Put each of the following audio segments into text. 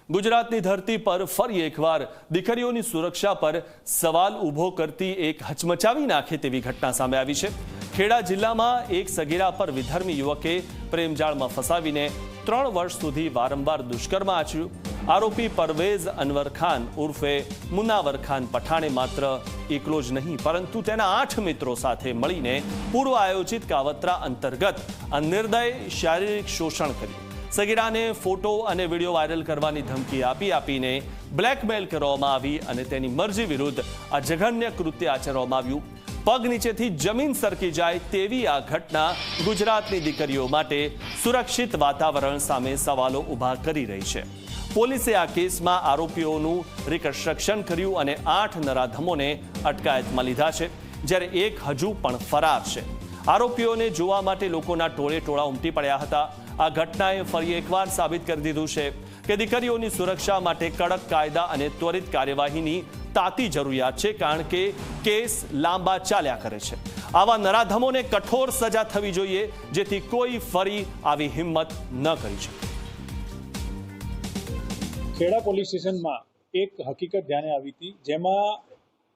ગુજરાતની ધરતી પર ફરી એકવાર દીકરીઓની સુરક્ષા પર સવાલ ઊભો કરતી એક હચમચાવી નાખે તેવી ઘટના સામે આવી છે। ખેડા જિલ્લામાં એક સગીરા પર વિધર્મી યુવકે પ્રેમજાળમાં ફસાવીને 3 વર્ષ સુધી વારંવાર દુષ્કર્મ આચર્યું। આરોપી પરવેઝ અનવર ખાન ઉર્ફે મુનાવર ખાન પઠાણે માત્ર એકલો જ નહીં પરંતુ તેના 8 મિત્રો સાથે મળીને પૂર્વ આયોજિત કાવતરા અંતર્ગત આ નિર્દય શારીરિક શોષણ કર્યું। સગીરાને ફોટો અને વિડીયો વાયરલ કરવાની ધમકી આપીને બ્લેકમેલ કરવામાં આવી અને તેની મરજી વિરુદ્ધ આ જઘન્ય કૃત્ય આચરવામાં આવ્યું। પગ નીચેથી જમીન સરકી જાય તેવી આ ઘટના ગુજરાતની દીકરીઓ માટે સુરક્ષિત વાતાવરણ સામે સવાલો ઊભા કરી રહી છે। પોલીસે આ કેસમાં આરોપીઓનું રિકન્સ્ટ્રક્શન કર્યું અને 8 નરાધમોને અટકાયતમાં લીધા છે, જ્યારે એક હજુ પણ ફરાર છે। આરોપીઓને જોવા માટે લોકોના ટોળે ટોળા ઉમટી પડ્યા હતા। આ ઘટનાએ ફરી એકવાર સાબિત કરી દીધું છે કે દીકરીઓની સુરક્ષા માટે કડક કાયદા અને ત્વરિત કાર્યવાહીની તાતી જરૂરિયાત છે, કારણ કે કેસ લાંબા ચાલ્યા કરે છે। આવા નરાધમોને કઠોર સજા થવી જોઈએ, જેથી કોઈ ફરી આવી હિંમત ન કરી શકે। ખેડા પોલીસ સ્ટેશનમાં એક હકીકત ધ્યાને આવી હતી, જેમાં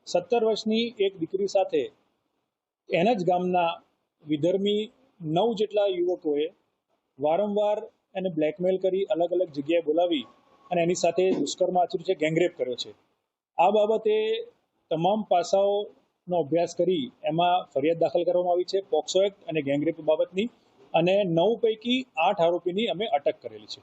17 વર્ષની એક દીકરી સાથે એના જ ગામના વિધર્મી 9 જેટલા યુવકોએ વારંવાર એને બ્લેકમેલ કરી અલગ અલગ જગ્યાએ બોલાવી અને એની સાથે દુષ્કર્મ આચર્યું છે, ગેંગરેપ કર્યો છે। આ બાબતે તમામ પાસાઓનો અભ્યાસ કરી એમાં ફરિયાદ દાખલ કરવામાં આવી છે પોક્સો એક્ટ અને ગેંગરેપ બાબતની, અને 9 પૈકી 8 આરોપીની અમે અટક કરેલી છે।